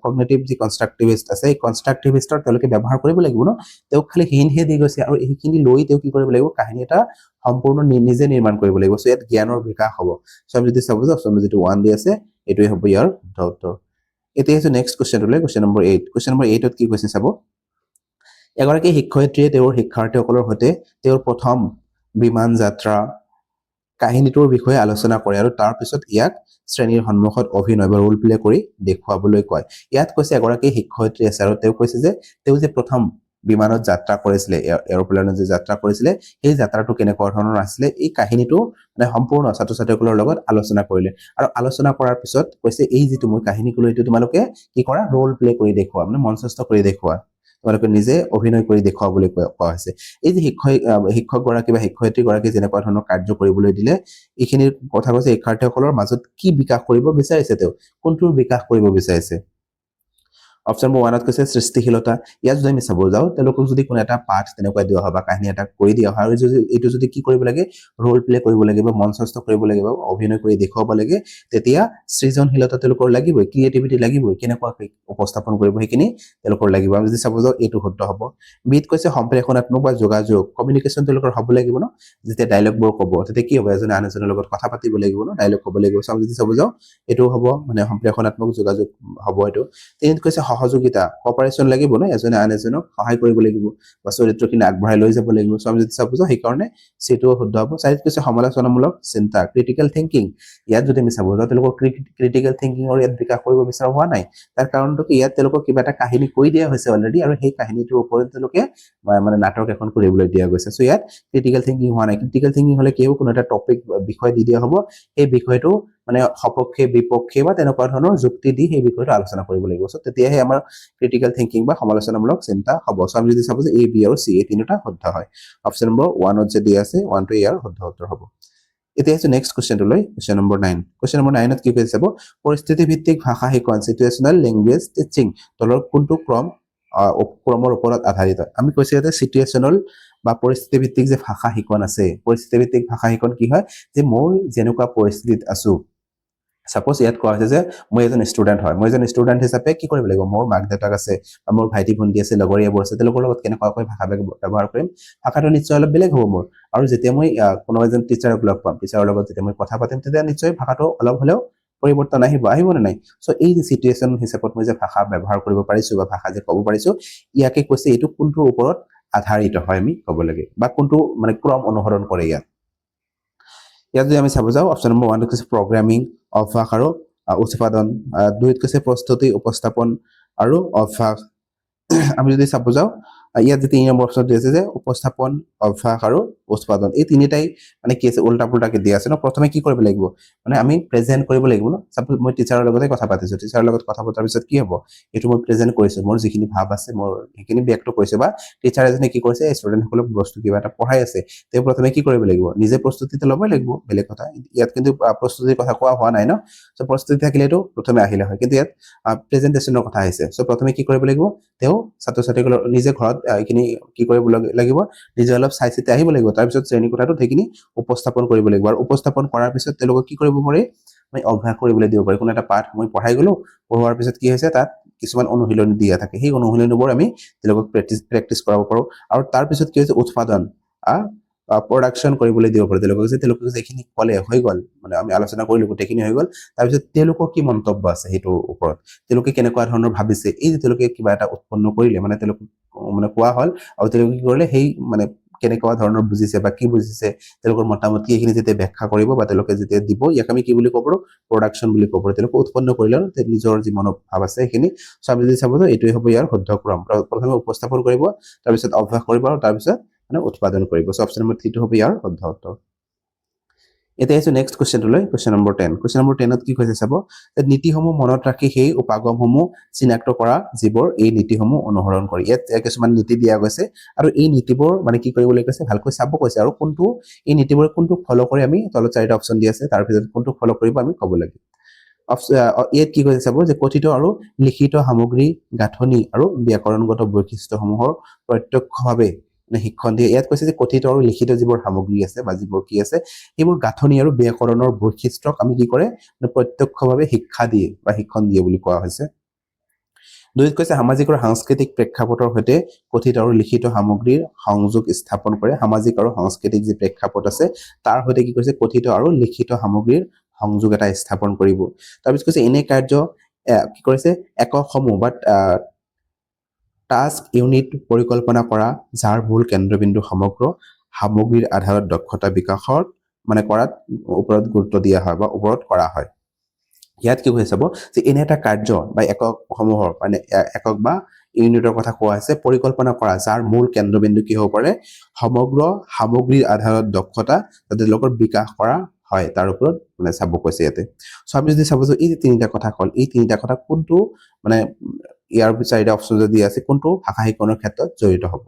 কগনিটিভ যি কনষ্ট্ৰাকটিভিষ্ট আছে এই কনষ্ট্ৰাকটিভিষ্টৰ তেওঁলোকে ব্যৱহাৰ কৰিব লাগিব ন তেওঁক খালি হিনহে দি গৈছে আৰু এইখিনি লৈ তেওঁ কি কৰিব লাগিব কাহিনী এটা সম্পূৰ্ণ নিজে নিৰ্মাণ কৰিব লাগিব চ' ইয়াত জ্ঞানৰ বিকাশ হ'ব চ' আমি যদি চাব যাওঁ অপশ্যন যিটো 1 দি আছে এইটোৱে হ'ব ইয়াৰ শুদ্ধ উত্তৰ এতিয়া আহিছোঁ নেক্সট কুৱেশ্যনটোলৈ কুৱেশ্যন নম্বৰ 8 কুৱেশ্যন নম্বৰ 8ত কি কৈছে চাব এগৰাকী শিক্ষয়িত্ৰীয়ে তেওঁৰ শিক্ষাৰ্থীসকলৰ সৈতে তেওঁৰ প্ৰথম বিমান যাত্ৰা কাহিনীটোৰ বিষয়ে আলোচনা কৰে আৰু তাৰ পিছত ইয়াক শ্ৰেণীৰ সন্মুখত অভিনয় বা ৰোল প্লে কৰি দেখুৱাবলৈ কয় ইয়াত কৈছে এগৰাকী শিক্ষয়িত্ৰী আছে আৰু তেওঁ কৈছে যে তেওঁ যে প্ৰথম বিমানত যাত্ৰা কৰিছিলে এৰোপ্লেনত যে যাত্ৰা কৰিছিলে সেই যাত্ৰাটো কেনেকুৱা ধৰণৰ আছিলে এই কাহিনীটো মানে সম্পূৰ্ণ ছাত্ৰ ছাত্ৰীসকলৰ লগত আলোচনা কৰিলে আৰু আলোচনা কৰাৰ পিছত কৈছে এই যিটো মই কাহিনী ক'লো এইটো তোমালোকে কি কৰা ৰোল প্লে কৰি দেখুওৱা মানে মঞ্চস্থ কৰি দেখুওৱা তোমালোকে নিজে অভিনয় কৰি দেখুওৱা বুলি কোৱা হৈছে এই যে শিক্ষক গৰাকী বা শিক্ষয়িত্ৰী গৰাকী যেনেকুৱা ধৰণৰ কাৰ্য কৰিবলৈ দিলে এইখিনিৰ কথা কৈছে শিক্ষাৰ্থীসকলৰ মাজত কি বিকাশ কৰিব বিচাৰিছে তেওঁ কোনটোৰ বিকাশ কৰিব বিচাৰিছে অপশ্যন নম্বৰ 1ত কৈছে সৃষ্টিশীলতা ইয়াত যদি আমি চাব যাওঁ তেওঁলোকক যদি কোনো এটা পাঠ তেনেকুৱা দিয়া হয় বা কাহিনী এটা কৰি দিয়া হয় আৰু এইটো যদি কি কৰিব লাগে ৰোল প্লে কৰিব লাগিব মঞ্চস্থ কৰিব লাগিব অভিনয় কৰি দেখুৱাব লাগে তেতিয়া সৃজনশীলতা তেওঁলোকৰ লাগিবই ক্ৰিয়েটিভিটি লাগিবই কেনেকুৱা উপস্থাপন কৰিব সেইখিনি তেওঁলোকৰ লাগিব আমি যদি চাব যাওঁ এইটো শুদ্ধ হ'ব বিত কৈছে সম্প্ৰেষণাত্মক বা যোগাযোগ কমিউনিকেশ্যন তেওঁলোকৰ হ'ব লাগিব ন যেতিয়া ডায়লগবোৰ ক'ব তেতিয়া কি হ'ব এজনে আন এজনৰ লগত কথা পাতিব লাগিব ন ডায়লগ ক'ব লাগিব আমি যদি চাব যাওঁ এইটো হ'ব মানে সম্প্ৰেষণাত্মক যোগাযোগ হ'ব এইটো তিনিত কৈছে সহযোগিতা কপাৰেশ্যন লাগিব ন এজনে আন এজনক সহায় কৰিব লাগিব বা চৰিত্ৰখিনি আগবঢ়াই লৈ যাব লাগিব আমি যদি চাব যাওঁ সেইকাৰণে সেইটোও শুদ্ধ হ'ব চাৰিত কৈছে সমালোচনামূলক চিন্তা ক্ৰিটিকেল থিংকিং ইয়াত যদি আমি চাব যাওঁ তেওঁলোকৰ ক্ৰিটিকেল থিংকিঙৰ ইয়াত বিকাশ কৰিব বিচৰা হোৱা নাই তাৰ কাৰণটো কি ইয়াত তেওঁলোকক কিবা এটা কাহিনী কৈ দিয়া হৈছে অলৰেডি আৰু সেই কাহিনীটোৰ ওপৰত তেওঁলোকে মানে নাটক এখন কৰিবলৈ দিয়া গৈছে চ' ইয়াত ক্ৰিটিকেল থিংকিং হোৱা নাই ক্ৰিটিকেল থিংকিং হ'লে কি হ'ব কোনো এটা টপিক বিষয় দি দিয়া হ'ব সেই বিষয়টো মানে সপক্ষে বিপক্ষে বা তেনেকুৱা ধৰণৰ যুক্তি দি সেই বিষয়টো আলোচনা কৰিব লাগিব চ' তেতিয়াহে আমাৰ ক্ৰিটিকেল থিংকিং বা সমালোচনামূলক চিন্তা হ'ব চ' আমি যদি চাব যে এ বি আৰু চি এই তিনিটা শুদ্ধ হয় অপশ্যন নম্বৰ 1ত যে দিয়া আছে 1টো ইয়াৰ শুদ্ধ উত্তৰ হ'ব এতিয়া আছে নেক্সট কুৱেশ্যনটোলৈ কুৱেশ্যন নম্বৰ 9 কুৱেশ্যন নম্বৰ 9ত কি কৈছে চাব পৰিস্থিতি ভিত্তিক ভাষা শিক্ষণ চিটুৱেশ্যনেল লেংগুৱেজ টিচিং তলৰ কোনটো ক্ৰমৰ ওপৰত আধাৰিত আমি কৈছো যে চিটুৱেশ্যনেল বা পৰিস্থিতি ভিত্তিক যে ভাষা শিক্ষণ আছে পৰিস্থিতি ভিত্তিক ভাষা শিক্ষণ কি হয় যে মই যেনেকুৱা পৰিস্থিতিত আছো সাপোজ ইয়াত কোৱা হৈছে যে মই এজন ষ্টুডেন্ট হয় মই এজন ষ্টুডেন্ট হিচাপে কি কৰিব লাগিব মোৰ মাক দেউতাক আছে বা মোৰ ভাইটি ভণ্টি আছে লগৰীয়াবোৰ আছে তেওঁলোকৰ লগত কেনেকুৱাকৈ ভাষা ব্যৱহাৰ কৰিম ভাষাটো নিশ্চয় অলপ বেলেগ হ'ব মোৰ আৰু যেতিয়া মই কোনোবা এজন টিচাৰক লগ পাম টিচাৰৰ লগত যেতিয়া মই কথা পাতিম তেতিয়া নিশ্চয় ভাষাটো অলপ হ'লেও পৰিৱৰ্তন আহিব নে নাই সো এই যে সিচুৱেচন হিচাপত মই যে ভাষা ব্যৱহাৰ কৰিব পাৰিছো বা ভাষা যে ক'ব পাৰিছো ইয়াকে কৈছে এইটো কোনটোৰ ওপৰত আধাৰিত হয় আমি ক'ব লাগে বা কোনটো মানে ক্ৰম অনুসৰণ কৰে ইয়াত যদি আমি চাব যাওঁ অপশ্যন নম্বৰ 1 কৈছে প্ৰগ্ৰামিং অভ্যাস আৰু উৎপাদন 2ত কৈছে প্ৰস্তুতি উপস্থাপন আৰু অভ্যাস আমি যদি চাব যাওঁ ইয়াত যে 3 নম্বৰ অপশ্যন দিছে যে উপস্থাপন অভ্যাস আৰু উৎপাদন এই তিনিটাই মানে কি আছে উল্টা পুল্টাকে দিয়া আছে ন প্ৰথমে কি কৰিব লাগিব মানে আমি প্ৰেজেন্ট কৰিব লাগিব ন সাপোজ মই টিচাৰৰ লগতে কথা পাতিছো টিচাৰৰ লগত কথা পতাৰ পিছত কি হ'ব এটো মই প্ৰেজেন্ট কৰিছো মোৰ যিখিনি ভাব আছে মোৰ সেইখিনি ব্যক্ত কৰিছো বা টিচাৰ এজনে কি কৰিছে ষ্টুডেন্টসকলক বস্তু কিবা এটা পঢ়াই আছে তে প্ৰথমে কি কৰিব লাগিব নিজে প্ৰস্তুতিতে ল'ব লাগিব বেলেগ কথা ইয়াত কিন্তু প্ৰস্তুতিৰ কথা কোৱা হোৱা নাই ন সো প্ৰস্তুতি থাকিলেটো প্ৰথমে আহিলে হয় কিন্তু ইয়াত প্ৰেজেন্টেশনৰ কথা আহিছে সো প্ৰথমে কি কৰিব লাগিব তেও ছাত্ৰ ছাত্ৰীসকলৰ নিজে ঘৰত এইখিনি কি কৰিব লাগিব নিজে অলপ চাই চিতি আহিব লাগিব তাৰ পিছত শ্ৰেণী কোঠাটোত সেইখিনি উপস্থাপন কৰিব লাগিব আৰু উপস্থাপন কৰাৰ পিছত তেওঁলোকক কি কৰিব পাৰে মই অভ্যাস কৰিবলৈ দিব পাৰে কোনো এটা পাঠ মই পঢ়াই গলো পঢ়োৱাৰ পিছত কি হৈছে তাত কিছুমান অনুশীলনী দিয়া থাকে সেই অনুশীলনীবোৰ আমি তেওঁলোকক প্ৰেক্টিস কৰাব পাৰো আৰু তাৰ পিছত কি হৈছে উৎপাদন প্ৰডাকশন কৰিবলৈ দিব পাৰে তেওঁলোকক যেখিনি ক'লে হৈ গল মানে আমি আলোচনা কৰিলো গোটেইখিনি হৈ গল তাৰ পিছত তেওঁলোকৰ কি মন্তব্য আছে হেতুৰ ওপৰত তেওঁলোকে কেনেকুৱা ধৰণৰ ভাবিছে এই যে তেওঁলোকে কিবা এটা উৎপন্ন কৰিলে মানে তেওঁলোক মানে কোৱা হল আৰু তেওঁলোকে কি কৰিলে সেই মানে কেনেকুৱা ধৰণৰ বুজিছে বা কি বুজিছে তেওঁলোকৰ মতামত কি এইখিনি যেতিয়া ব্যাখ্যা কৰিব বা তেওঁলোকে যেতিয়া দিব ইয়াক আমি কি বুলি ক'ব পাৰো প্ৰডাকশন বুলি ক'ব পাৰো তেওঁলোকে উৎপন্ন কৰিলে নিজৰ যি মনোভাৱ আছে সেইখিনি সব যদি চাব যে এইটোই হ'ব ইয়াৰ শুদ্ধ ক্ৰম প্ৰথমে উপস্থাপন কৰিব তাৰ পিছত অভ্যাস কৰিব আৰু তাৰ পিছত মানে উৎপাদন কৰিব সো অপশ্যন নম্বৰ 3 টো হ'ব ইয়াৰ শুদ্ধ উত্তৰ এতিয়া আছে নেক্সট কুৱেশ্যনটোলৈ কুৱেশ্যন নম্বৰ 10 কুৱেশ্যন নম্বৰ 10ত কি কৈছে চাব নীতিসমূহ মনত ৰাখি সেই উপাগমসমূহ চিনাক্ত কৰা যিবোৰ এই নীতিসমূহ অনুসৰণ কৰি ইয়াত কিছুমান নীতি দিয়া গৈছে আৰু এই নীতিবোৰ মানে কি কৰিবলৈ কৈছে ভালকৈ চাব কৈছে আৰু কোনটো এই নীতিবোৰ কোনটো ফলো কৰি আমি তলত চাৰিটা অপশ্যন দি আছে তাৰ ভিতৰত কোনটো ফলো কৰিব আমি ক'ব লাগে ইয়াত কি কৈছে চাব যে কথিত আৰু লিখিত সামগ্ৰী গাঁথনি আৰু ব্যাকৰণগত বৈশিষ্ট্যসমূহৰ প্ৰত্যক্ষভাৱে শিক্ষণ দিয়ে ইয়াত কৈছে যে কথিত আৰু লিখিত যিবোৰ সামগ্ৰী আছে বা যিবোৰ কি আছে এইবোৰ গাঁথনি আৰু ব্যাকৰণৰ বৈশিষ্ট্যক আমি কি কৰে প্ৰত্যক্ষভাৱে শিক্ষা দিয়ে বা শিক্ষণ দিয়ে বুলি কোৱা হৈছে 2ত কৈছে সামাজিক আৰু সাংস্কৃতিক প্ৰেক্ষাপটৰ সৈতে কথিত আৰু লিখিত সামগ্ৰীৰ সংযোগ স্থাপন কৰে সামাজিক আৰু সাংস্কৃতিক যি প্ৰেক্ষাপট আছে তাৰ সৈতে কি কৈছে কথিত আৰু লিখিত সামগ্ৰীৰ সংযোগ এটা স্থাপন কৰিব তাৰপিছত কৈছে এনে কাৰ্য কি কৰিছে একক সমূহ বা টাস্ক ইউনিট পৰিকল্পনা কৰা যাৰ মূল কেন্দ্ৰবিন্দু সমগ্ৰ সামগ্ৰীৰ আধাৰত দক্ষতা বিকাশৰ মানে কৰাত ওপৰত গুৰুত্ব দিয়া হয় বা ওপৰত কৰা হয় ইয়াত কি হৈ চাব যে এনে এটা কাৰ্য বা একক সমূহৰ মানে একক বা ইউনিটৰ কথা কোৱা হৈছে পৰিকল্পনা কৰা যাৰ মূল কেন্দ্ৰবিন্দু কি হ'ব পাৰে সমগ্ৰ সামগ্ৰীৰ আধাৰত দক্ষতা যাতে তেওঁলোকৰ বিকাশ কৰা হয় তাৰ ওপৰত মানে চাব কৈছে ইয়াতে সো আমি যদি চাব যে এই তিনিটা কথা কল এই তিনিটা কথা কোনটো মানে ইয়াৰ চাৰিটা অপচন যদি আছে কোনটো ভাষা শিকনৰ ক্ষেত্ৰত জড়িত হ'ব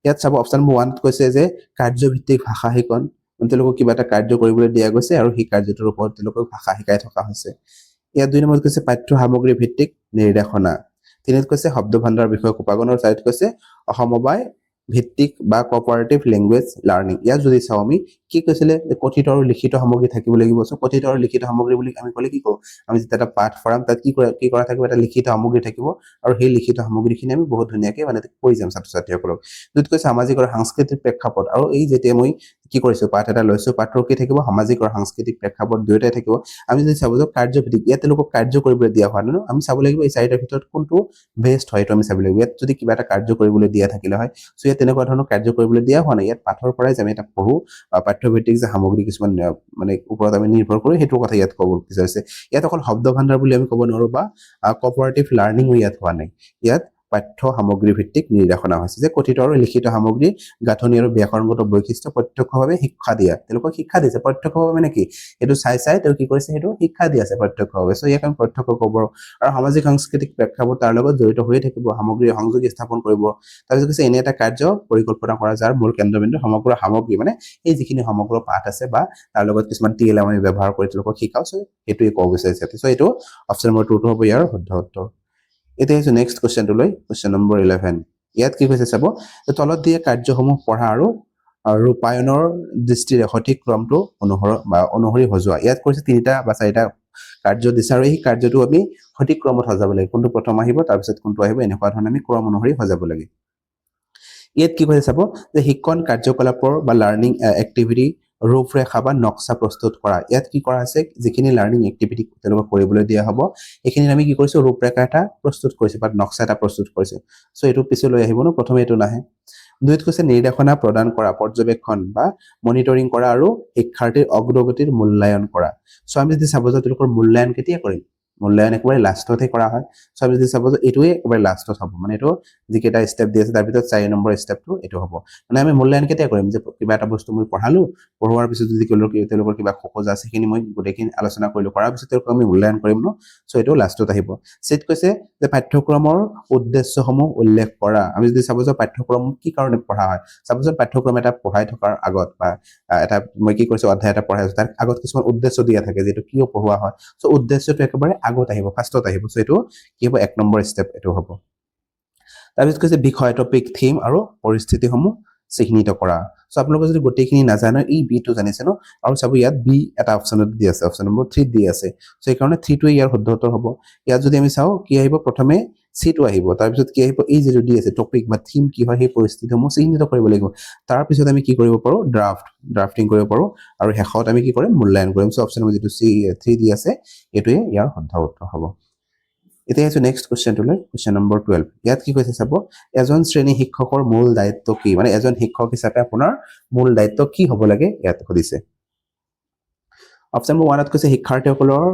ইয়াত চাব অপচন নম্বৰ 1 কৈছে যে কাৰ্যভিত্তিক ভাষা শিকন তেওঁলোকক কিবা এটা কাৰ্য কৰিবলৈ দিয়া গৈছে আৰু সেই কাৰ্যটোৰ ওপৰত তেওঁলোকক ভাষা শিকাই থকা হৈছে ইয়াত 2 নম্বৰত কৈছে পাঠ্য সামগ্ৰী ভিত্তিক নিৰ্দেশনা 3ত কৈছে শব্দ ভাণ্ডাৰ বিষয়ক উপাগনৰ 4ত কৈছে অসমবায় ভিত্তিক বা কোঅপাৰেটিভ ল্যাঙ্গুৱেজ লাৰ্নিং ইয়াত যদি চাও আমি কি কৈছিলে কথিত আৰু লিখিত সামগ্ৰী থাকিব লাগিব সো কথিত আৰু লিখিত সামগ্ৰী বুলি আমি কলে কি কৰো আমি যেতিয়া এটা পাঠ পঢ়াম তাত কি কৰা থাকিব এটা লিখিত সামগ্ৰী থাকিব আৰু সেই লিখিত সামগ্ৰীখিনি আমি বহুত ধুনীয়াকৈ মানে কৈ যাম ছাত্ৰ-ছাত্ৰীসকলক যদি কৈছে সামাজিক আৰু সাংস্কৃতিক প্ৰেক্ষাপট আৰু এই যেতিয়া মই কি কৰিছো পাঠ এটা লৈছো পাঠৰ কি থাকিব সামাজিক আৰু সাংস্কৃতিক প্ৰেক্ষাপট দুয়োটাই থাকিব আমি যদি চাব যে কাৰ্যভিত্তিক ইয়াত লোকক কাৰ্য কৰিবলৈ দিয়া হোৱা নহয় আমি চাব লাগিব এই চাৰিটাৰ ভিতৰত কোনটো বেষ্ট হয় তো আমি চাব লাগিব ইয়াত যদি কিবা এটা কাৰ্য কৰিবলৈ দিয়া থাকিলে হয় সো ইয়াত তেনেকুৱা ধৰণৰ কাৰ্য কৰিবলৈ দিয়া হোৱা নাই ইয়াত পাঠৰ পৰাই আমি এটা পঢ়ো পাঠ্যভিত্তিক যে সামগ্ৰী কিছুমান মানে ওপৰত আমি নিৰ্ভৰ কৰি সেইটো কথা ইয়াত ক'ব বিচাৰিছে ইয়াত অকল শব্দ ভাণ্ডাৰ বুলি আমি ক'ব নোৱাৰো বা কোঅপাৰেটিভ লাৰ্নিং ইয়াত হোৱা নাই ইয়াত পাঠ্য সামগ্ৰী ভিত্তিক নিৰ্দেশনা হৈছে যে কথিত আৰু লিখিত সামগ্ৰী গাঁথনি আৰু ব্যাকৰণগত বৈশিষ্ট্য প্ৰত্যক্ষভাৱে শিক্ষা দিয়া তেওঁলোকক শিক্ষা দিছে প্ৰত্যক্ষভাৱে মানে কি এটো চাই তেওঁ কি কৰিছে হেতু শিক্ষা দি আছে প্ৰত্যক্ষভাৱে সো ইয়াক আমি প্ৰত্যক্ষ ক'ব আৰু সামাজিক সাংস্কৃতিক প্ৰেক্ষাপট তাৰ লগত জড়িত হৈ থাকিব সামগ্ৰী সংযোগ স্থাপন কৰিব তাৰপিছত কৈছে এনে এটা কাৰ্য পৰিকল্পনা কৰা যাৰ মূল কেন্দ্ৰবিন্দু সমগ্ৰ সামগ্ৰী মানে এই যিখিনি সমগ্ৰ পাঠ আছে বা তাৰ লগত কিছুমান টিএল আমি ব্যৱহাৰ কৰি তেওঁলোকক শিকাও সো এটোই ক'ব বিচাৰিছে সো এটো অপচন নম্বৰ 2 টো হ'ব ইয়াৰ শুদ্ধ উত্তৰ এতিয়া হৈছে নেক্সট কোৱেশ্চনটো লৈ কোৱেশ্চন নম্বৰ 11 ইয়াত কি কৈছে চাব তলত দিয়ে কাৰ্যসমূহ পঢ়া আৰু ৰূপায়নৰ দৃষ্টিৰে সঠিক ক্ৰমটো অনুসৰি সজোৱা ইয়াত কৈছে তিনিটা বা চাৰিটা কাৰ্য দিছে আৰু এই কাৰ্যটো আমি সঠিক ক্ৰমত সজাব লাগে কোনটো প্ৰথম আহিব তাৰ পিছত কোনটো আহিব এনেকুৱা ধৰণে আমি ক্ৰম অনুসৰি সজাব লাগে ইয়াত কি কৈছে চাব যে শিক্ষণ কাৰ্যকলাপৰ বা লাৰ্নিং এক্টিভিটি ৰূপৰেখা বা নক্সা প্ৰস্তুত কৰা ইয়াত কি কৰা আছে যিখিনি লাৰ্নিং এক্টিভিটি তেওঁলোকক কৰিবলৈ দিয়া হ'ব এইখিনি আমি কি কৰিছো ৰূপৰেখা এটা প্ৰস্তুত কৰিছো বা নক্সা এটা প্ৰস্তুত কৰিছো সো এটো পিছলৈ আহিব ন প্ৰথমে এটো নাহে দুইত কৈছে নিৰ্দেশনা প্ৰদান কৰা পৰ্যবেক্ষণ বা মনিটৰিং কৰা আৰু শিক্ষাৰ্থীৰ অগ্ৰগতিৰ মূল্যায়ন কৰা সো আমি যদি চাব যে তেওঁলোকৰ মূল্যায়ন কেতিয়া কৰিম মূল্যায়ন একেবাৰে লাষ্টতে কৰা হয় সো আমি যদি চাব যে এটোৱে একেবাৰে লাষ্টত হ'ব মানে এটো যিকেইটা ষ্টেপ দি আছে তাৰ ভিতৰত 4 নম্বৰ ষ্টেপটো এটো হ'ব মানে আমি মূল্যায়ন কেতিয়া কৰিম যে কিবা এটা বস্তু মই পঢ়ালো পঢ়োৱাৰ পিছত যদি তেওঁলোকৰ কিবা খোজ আছে সেইখিনি মই গোটেইখিনি আলোচনা কৰিলো কৰাৰ পিছত তেওঁলোকক আমি মূল্যায়ন কৰিম ন সো এটো লাষ্টত আহিব সেট কৈছে যে পাঠ্যক্ৰমৰ উদ্দেশ্যসমূহ উল্লেখ কৰা আমি যদি চাব যে পাঠ্যক্ৰম কি কাৰণে পঢ়া হয় চাব যে পাঠ্যক্ৰম এটা পঢ়াই থকাৰ আগত বা এটা মই কি কৰিছো অধ্যায় এটা পঢ়াই আছো তাৰ আগত কিছুমান উদ্দেশ্য দিয়া থাকে যেটো কিয় পঢ়োৱা হয় সো উদ্দেশ্যটো একেবাৰে আগত আহিব ফাৰ্ষ্টত আহিব সো এটো কি হ'ব 1 নম্বৰ ষ্টেপ এটো হ'ব তাৰপিছত কৈছে বিষয় টপিক থিম আৰু পৰিস্থিতিসমূহ চিহ্নিত কৰা সো আপোনালোকে যদি গোটেইখিনি নাজানে এই বি টো জানিছে ন আৰু চাব ইয়াত বি এটা অপচনত দি আছে অপচন নম্বৰ 3 দি আছে সো এই কাৰণে 3 টো ইয়াৰ শুদ্ধ উত্তৰ হ'ব ইয়াত যদি আমি চাও কি আহিব প্ৰথমে সি টো আহিব তাৰ পিছত কি আহিব এই যে দি আছে টপিক বা থিম কি হয় সেই পৰিস্থিতিসমূহ চিহ্নিত কৰিব লাগিব তাৰ পিছত আমি কি কৰিব পাৰো ড্ৰাফটিং কৰিব পাৰো আৰু শেষত আমি কি কৰিম মূল্যায়ন কৰিম সো অপচন নম্বৰ যেটো সি 3 দি আছে এটোৱে ইয়াৰ শুদ্ধ উত্তৰ হ'ব এতিয়া আছে নেক্সট কোৱেশ্চনটো লৈ কোৱেশ্চন নম্বৰ 12 ইয়াত কি কৈছে চাব এজন শ্ৰেণী শিক্ষকৰ মূল দায়িত্ব কি মানে এজন শিক্ষক হিচাপে আপোনাৰ মূল দায়িত্ব কি হ'ব লাগে ইয়াত সুধিছে অপচন নম্বৰ 1 ত কৈছে শিক্ষাৰ্থীসকলৰ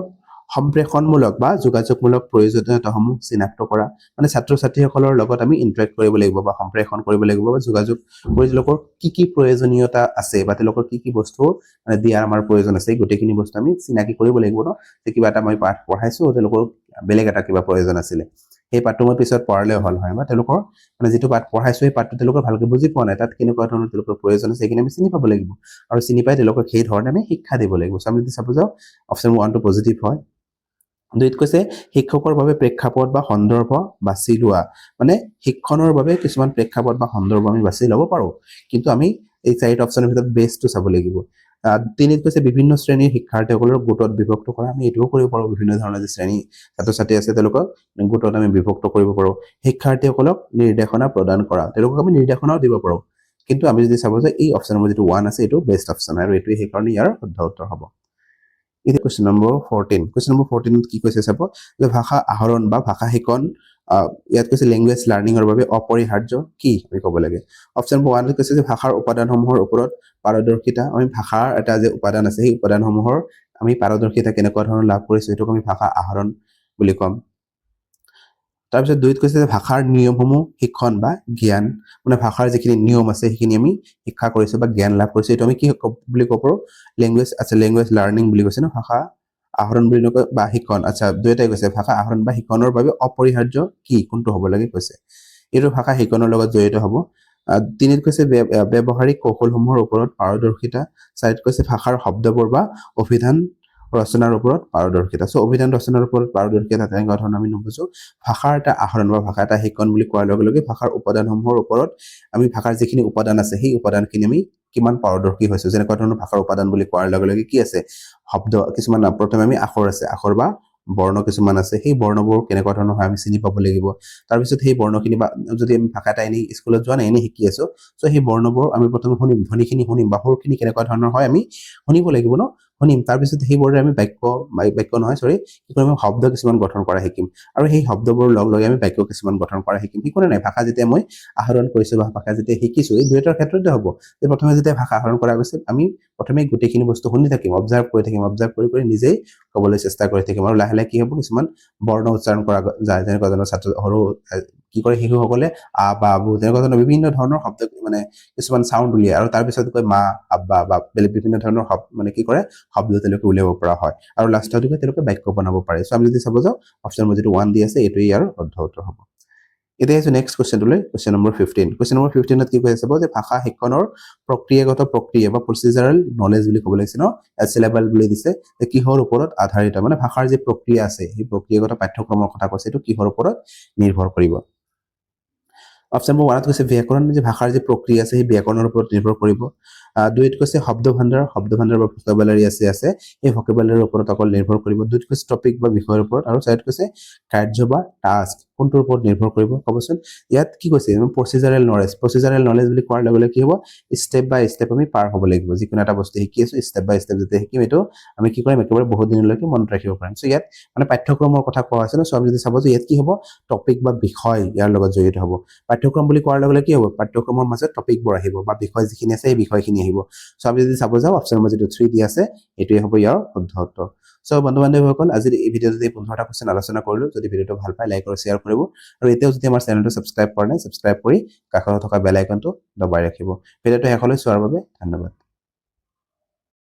সম্প্ৰেষণমূলক বা যোগাযোগমূলক প্ৰয়োজনীয়তাসমূহ চিনাক্ত কৰা মানে ছাত্ৰ-ছাত্ৰীসকলৰ লগত আমি ইন্টাৰেক্ট কৰিব লাগিব বা সম্প্ৰেষণ কৰিব লাগিব বা যোগাযোগ কৰি তেওঁলোকৰ কি প্ৰয়োজনীয়তা আছে বা তেওঁলোকৰ কি বস্তু মানে দিয়াৰ আমাৰ প্ৰয়োজন আছে গোটেইখিনি বস্তু আমি চিনাকি কৰিব লাগিব ন যে কিবা এটা মই পাঠ পঢ়াইছো তেওঁলোকৰ বেলেগ এটা কিবা প্ৰয়োজন আছিল সেই পাঠটো মই পিছত পঢ়ালে হল হয় বা তেওঁলোকৰ মানে যেটো পাঠ পঢ়াইছো এই পাঠটো তেওঁলোকৰ ভালকৈ বুজি পোৱা নাই তাত কেনেকুৱা ধৰণৰ তেওঁলোকৰ প্ৰয়োজন আছে সেইখিনি আমি চিনি পাব লাগিব আৰু চিনি পাই তেওঁলোকক সেই ধৰণে আমি শিক্ষা দিব লাগিব সো আমি যদি চাব যাও অপচন 1 টো পজিটিভ হয় দুইত কৈছে শিক্ষকৰ বাবে প্ৰেক্ষাপট বা সন্দৰ্ভ বাছি লোৱা মানে শিক্ষণৰ বাবে কিছুমান প্ৰেক্ষাপট বা সন্দৰ্ভ আমি বাছি ল'ব পাৰো কিন্তু আমি এই চাৰিটা অপচনৰ ভিতৰত বেষ্টটো চাব লাগিব তিনিত কৈছে বিভিন্ন শ্ৰেণীৰ শিক্ষাৰ্থীসকলক গোটত বিভক্ত কৰা আমি এটোও কৰিব পাৰো বিভিন্ন ধৰণৰ যে শ্ৰেণী ছাত্ৰ-ছাত্ৰী আছে তেওঁলোকক গোটত আমি বিভক্ত কৰিব পাৰো শিক্ষাৰ্থীসকলক নিৰ্দেশনা প্ৰদান কৰা তেওঁলোকক আমি নিৰ্দেশনাও দিব পাৰো কিন্তু আমি যদি চাব যে এই অপচন নম্বৰ যেটো 1 আছে এটো বেষ্ট অপচন আৰু এটোই সেই কাৰণে ইয়াৰ শুদ্ধ উত্তৰ হ'ব এটা কোৱেশ্চন নম্বৰ 14 কোৱেশ্চন নম্বৰ 14 কি কৈছে চাব যে ভাষা আহৰণ বা ভাষা শিকন ইয়াত কৈছে ল্যাঙ্গুৱেজ লাৰ্নিংৰ বাবে অপৰিহাৰ্য কি আমি ক'ব লাগে অপচন নম্বৰ 1 কৈছে যে ভাষাৰ উপাদানসমূহৰ ওপৰত পাৰদৰ্শিতা আমি ভাষাৰ এটা যে উপাদান আছে সেই উপাদানসমূহৰ আমি পাৰদৰ্শিতা কেনেকুৱা ধৰণৰ লাভ কৰিছো এটোক আমি ভাষা আহৰণ বুলি কম তাৰপিছত 2ত কৈছে যে ভাষাৰ নিয়মসমূহ শিক্ষণ বা জ্ঞান মানে ভাষাৰ যিখিনি নিয়ম আছে সেইখিনি আমি শিক্ষা কৰিছো বা জ্ঞান লাভ কৰিছো এইটো আমি কি বুলি ক'ব পাৰো লেংগুৱেজ লাৰ্নিং বুলি কৈছে ন ভাষা আহৰণ বুলি নকয় বা শিক্ষণ আচ্ছা দুয়োটাই কৈছে ভাষা আহৰণ বা শিক্ষণৰ বাবে অপৰিহাৰ্য কি কোনটো হ'ব লাগে কৈছে এইটো ভাষা শিক্ষণৰ লগত জড়িত হ'ব 3ত কৈছে ব্যৱহাৰিক কৌশলসমূহৰ ওপৰত পাৰদৰ্শিতা 4ত কৈছে ভাষাৰ শব্দবোৰ বা অভিধান ৰচনাৰ ওপৰত পাৰদৰ্শিতা সো অভিধান ৰচনাৰ ওপৰত পাৰদৰ্শিতা তেনেকুৱা ধৰণৰ আমি নুবুজো ভাষাৰ এটা আহৰণ বা ভাষা এটা শিক্ষণ বুলি কোৱাৰ লগে লগে ভাষাৰ উপাদানসমূহৰ ওপৰত আমি ভাষাৰ যিখিনি উপাদান আছে সেই উপাদানখিনি আমি কিমান পাৰদৰ্শী হৈছো যেনেকুৱা ধৰণৰ ভাষাৰ উপাদান বুলি কোৱাৰ লগে লগে কি আছে শব্দ কিছুমান প্ৰথমে আমি আখৰ আছে আখৰ বা বৰ্ণ কিছুমান আছে সেই বৰ্ণবোৰ কেনেকুৱা ধৰণৰ হয় আমি চিনি পাব লাগিব তাৰপিছত সেই বৰ্ণখিনি বা যদি আমি ভাষা এটা এনেই স্কুলত যোৱা নাই এনেই শিকি আছো সো সেই বৰ্ণবোৰ আমি প্ৰথমে শুনিম ধ্বনিখিনি শুনিম বা সুৰখিনি কেনেকুৱা ধৰণৰ হয় আমি শুনিব লাগিব ন শুনিম তাৰপিছত সেইবোৰে আমি বাক্য নহয় সৰি কি কৰিম শব্দ কিছুমান গঠন কৰা শিকিম আৰু সেই শব্দবোৰ লগ লগে আমি বাক্য কিছুমান গঠন কৰা শিকিম কি কৰে নাই ভাষা যেতিয়া মই আহৰণ কৰিছো বা ভাষা যেতিয়া শিকিছো এই দুয়োটাৰ ক্ষেত্ৰতে হ'ব যে প্ৰথমে যেতিয়া ভাষা আহৰণ কৰা গৈছে আমি প্ৰথমে গোটেইখিনি বস্তু শুনি থাকিম অবজাৰ্ভ কৰি নিজেই ক'বলৈ চেষ্টা কৰি থাকিম আৰু লাহে লাহে কি হ'ব কিছুমান বৰ্ণ উচ্চাৰণ কৰা যায় যেনেকুৱা ধৰণৰ ছাত্ৰ সৰু কি কৰে শিশুসকলে আ বা বু তেনেকুৱা ধৰণৰ বিভিন্ন ধৰণৰ শব্দ মানে কিছুমান সাউন্ড উলিয়ায় আৰু তাৰপিছত কয় মা আব্বা বা বিভিন্ন ধৰণৰ মানে কি কৰে শব্দ তেওঁলোকে উলিয়াব পৰা হয় আৰু লাষ্টত তেওঁলোকে বাক্য বনাব পাৰে সো আমি যদি চাব যাওঁ অপচন যিটো 1 দি আছে এইটোই ইয়াৰ শুদ্ধ উত্তৰ হ'ব এতিয়া আহিছো নেক্সট কোৱেশ্চনটোলৈ কোৱেশ্চন নম্বৰ 15 কোৱেশ্চন নম্বৰ 15ত কি কৈ আছে যে ভাষা শিক্ষণৰ প্ৰক্ৰিয়াগত প্ৰক্ৰিয়া বা প্ৰচিজাৰেল নলেজ বুলি ক'ব লাগিছে ন সিলেবল বুলি দিছে যে কিহৰ ওপৰত আধাৰিত মানে ভাষাৰ যে প্ৰক্ৰিয়া আছে সেই প্ৰক্ৰিয়াগত পাঠ্যক্ৰমৰ কথা কৈছে এইটো কিহৰ ওপৰত নিৰ্ভৰ কৰিব অপচন নম্বৰ 1ত কৈছে ব্যাকৰণ যে ভাষাৰ যে প্ৰক্ৰিয়া আছে সেই ব্যাকৰণৰ ওপৰত নিৰ্ভৰ কৰিব 2ত কৈছে শব্দ ভাণ্ডাৰ বা ভোকাবুলাৰি আছে এই ভোকাবুলাৰিৰ ওপৰত অকল নিৰ্ভৰ কৰিব 2ত কৈছে টপিক বা বিষয়ৰ ওপৰত আৰু 4ত কৈছে কাৰ্য বা টাস্ক কোনটোৰ ওপৰত নিৰ্ভৰ কৰিব ক'বচোন ইয়াত কি কৈছে প্ৰচিজাৰেল নলেজ বুলি কোৱাৰ লগে লগে কি হ'ব ষ্টেপ বাই ষ্টেপ আমি পাৰ হ'ব লাগিব যিকোনো এটা বস্তু শিকি আছো ষ্টেপ বাই ষ্টেপ যেতিয়া শিকিম এইটো আমি কি কৰিম একেবাৰে বহুত দিনলৈকে মনত ৰাখিব পাৰিম সো ইয়াত মানে পাঠ্যক্ৰমৰ কথা কোৱা হৈছে ন সো আমি যদি চাব যে ইয়াত কি হ'ব টপিক বা বিষয় ইয়াৰ লগত জড়িত হ'ব পাঠ্যক্ৰম বুলি কোৱাৰ লগে লগে কি হ'ব পাঠ্যক্ৰমৰ মাজত টপিকবোৰ আহিব বা বিষয় যিখিনি আছে এই বিষয়খিনি আহিব সো আমি যদি চাব যাওঁ অপচন নম্বৰ যিটো 3 দি আছে এইটোৱে হ'ব ইয়াৰ শুদ্ধ উত্তৰ সো বন্ধু বান্ধৱীসকল আজি এই ভিডিঅ'ত যদি 15টা কোৱেশ্চন আলোচনা কৰিলো যদি ভিডিঅ'টো ভাল পায় লাইক আৰু শ্বেয়াৰ কৰিব আৰু এতিয়াও যদি আমাৰ চেনেলটো সাবস্ক্ৰাইব কৰা নাই সাবস্ক্ৰাইব কৰি কাষত থকা বেল আইকনটো দবাই ৰাখিব ভিডিঅ'টো শেষলৈ চোৱাৰ বাবে ধন্যবাদ